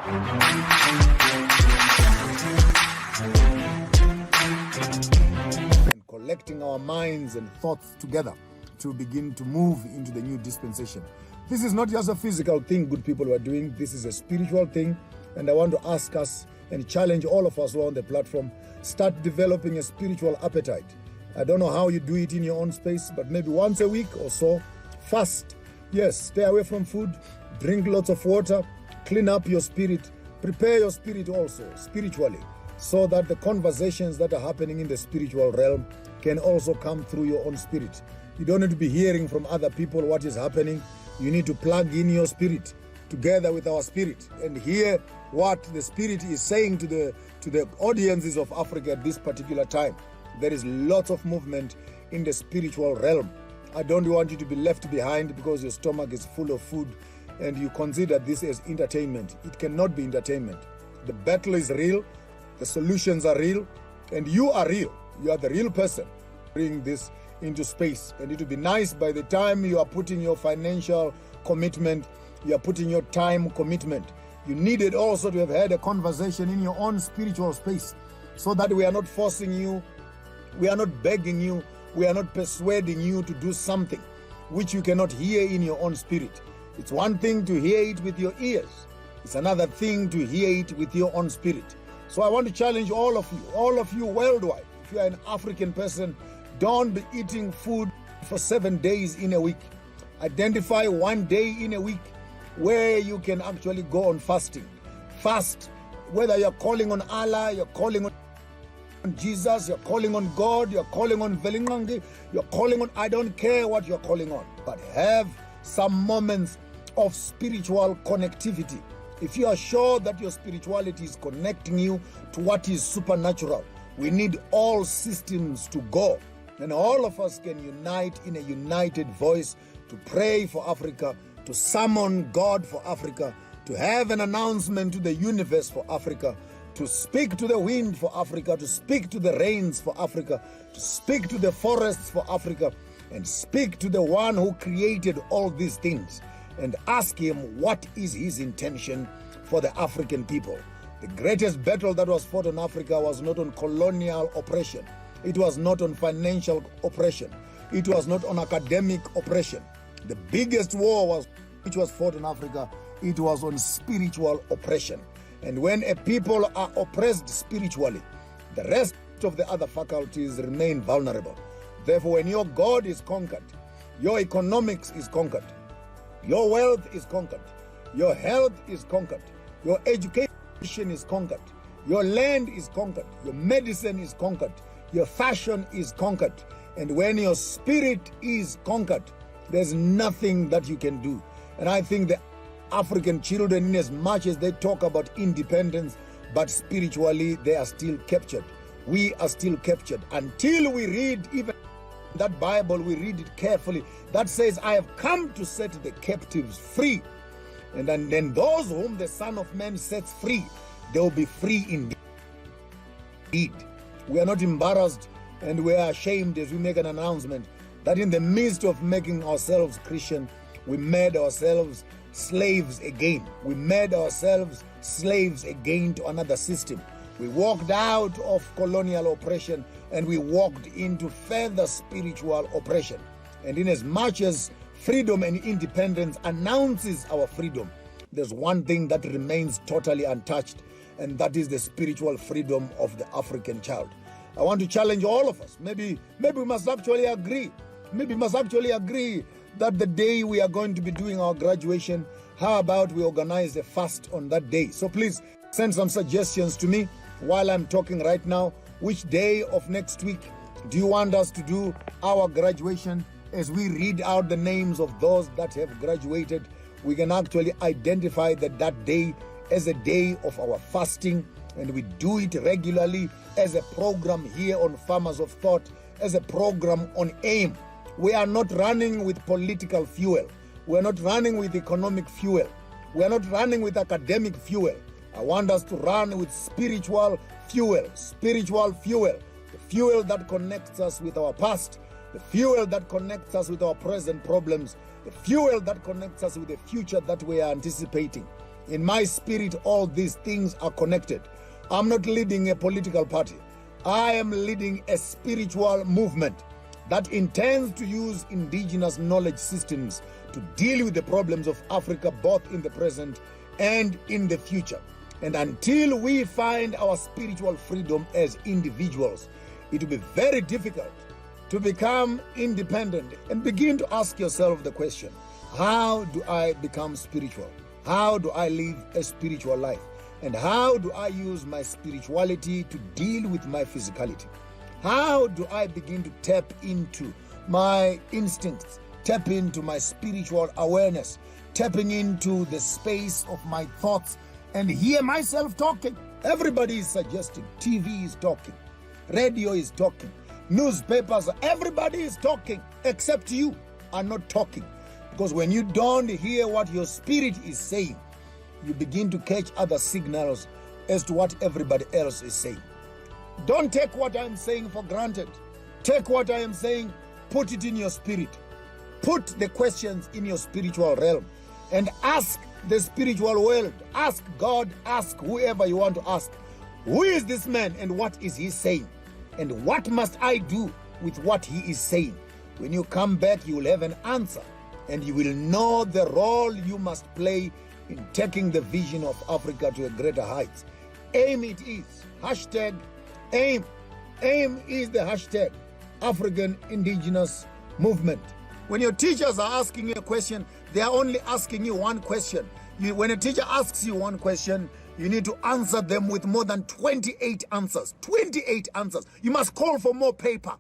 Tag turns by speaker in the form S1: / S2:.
S1: And collecting our minds and thoughts together to begin to move into the new dispensation. This is not just a physical thing good people are doing. This is a spiritual thing. And I want to ask us and challenge all of us who are on the platform, start developing a spiritual appetite. I don't know how you do it in your own space, but maybe once a week or so, fast. Yes, stay away from food, drink lots of water, clean up your spirit, prepare your spirit also spiritually, so that the conversations that are happening in the spiritual realm can also come through your own spirit. You don't need to be hearing from other people what is happening. You need to plug in your spirit together with our spirit and hear what the spirit is saying to the audiences of Africa at this particular time. There is lots of movement in the spiritual realm. I don't want you to be left behind because your stomach is full of food and you consider this as entertainment. It cannot be entertainment. The battle is real, the solutions are real, and you are real. You are the real person. Bring this into space, and it will be nice by the time you are putting your financial commitment, you are putting your time commitment. You needed also to have had a conversation in your own spiritual space, so that we are not forcing you, we are not begging you, we are not persuading you to do something which you cannot hear in your own spirit. It's one thing to hear it with your ears. It's another thing to hear it with your own spirit. So I want to challenge all of you worldwide. If you are an African person, don't be eating food for 7 days in a week. Identify one day in a week where you can actually go on fasting. Fast, whether you're calling on Allah, you're calling on Jesus, you're calling on God, you're calling on Velingangi, you're calling on, I don't care what you're calling on, but have some moments of spiritual connectivity. If you are sure that your spirituality is connecting you to what is supernatural, we need all systems to go. And all of us can unite in a united voice to pray for Africa, to summon God for Africa, to have an announcement to the universe for Africa, to speak to the wind for Africa, to speak to the rains for Africa, to speak to the forests for Africa, and speak to the one who created all these things and ask him what is his intention for the African people. The greatest battle that was fought on Africa was not on colonial oppression. It was not on financial oppression. It was not on academic oppression. The biggest war which was fought in Africa, it was on spiritual oppression. And when a people are oppressed spiritually, the rest of the other faculties remain vulnerable. Therefore, when your God is conquered, your economics is conquered, your wealth is conquered, your health is conquered, your education is conquered, your land is conquered, your medicine is conquered, your fashion is conquered. And when your spirit is conquered, there's nothing that you can do. And I think the African children, in as much as they talk about independence, but spiritually they are still captured. We are still captured until we read even that Bible, we read it carefully. That says, I have come to set the captives free. And then those whom the Son of Man sets free, they will be free indeed. We are not embarrassed and we are ashamed as we make an announcement that in the midst of making ourselves Christian, we made ourselves slaves again. We made ourselves slaves again to another system. We walked out of colonial oppression and we walked into further spiritual oppression. And in as much as freedom and independence announces our freedom, there's one thing that remains totally untouched, and that is the spiritual freedom of the African child. I want to challenge all of us. Maybe we must actually agree. Maybe we must actually agree that the day we are going to be doing our graduation, how about we organize a fast on that day? So please send some suggestions to me while I'm talking right now. Which day of next week do you want us to do our graduation? As we read out the names of those that have graduated, we can actually identify that day as a day of our fasting, and we do it regularly as a program here on Farmers of Thought, as a program on AIM. We are not running with political fuel. We are not running with economic fuel. We are not running with academic fuel. I want us to run with spiritual fuel, the fuel that connects us with our past, the fuel that connects us with our present problems, the fuel that connects us with the future that we are anticipating. In my spirit, all these things are connected. I'm not leading a political party. I am leading a spiritual movement that intends to use indigenous knowledge systems to deal with the problems of Africa, both in the present and in the future. And until we find our spiritual freedom as individuals, it will be very difficult to become independent. And begin to ask yourself the question, how do I become spiritual? How do I live a spiritual life? And how do I use my spirituality to deal with my physicality? How do I begin to tap into my instincts, tap into my spiritual awareness, tapping into the space of my thoughts and hear myself talking? Everybody is suggesting. TV is talking. Radio is talking. Newspapers, everybody is talking, except you are not talking. Because when you don't hear what your spirit is saying, you begin to catch other signals as to what everybody else is saying. Don't take what I'm saying for granted. Take what I am saying, put it in your spirit. Put the questions in your spiritual realm and ask the spiritual world. Ask God, ask whoever you want to ask. Who is this man and what is he saying? And what must I do with what he is saying? When you come back, you will have an answer and you will know the role you must play in taking the vision of Africa to a greater heights. AIM it is. Hashtag AIM. AIM is the hashtag African Indigenous Movement. When your teachers are asking you a question, they are only asking you one question. When a teacher asks you one question, you need to answer them with more than 28 answers. 28 answers. You must call for more paper.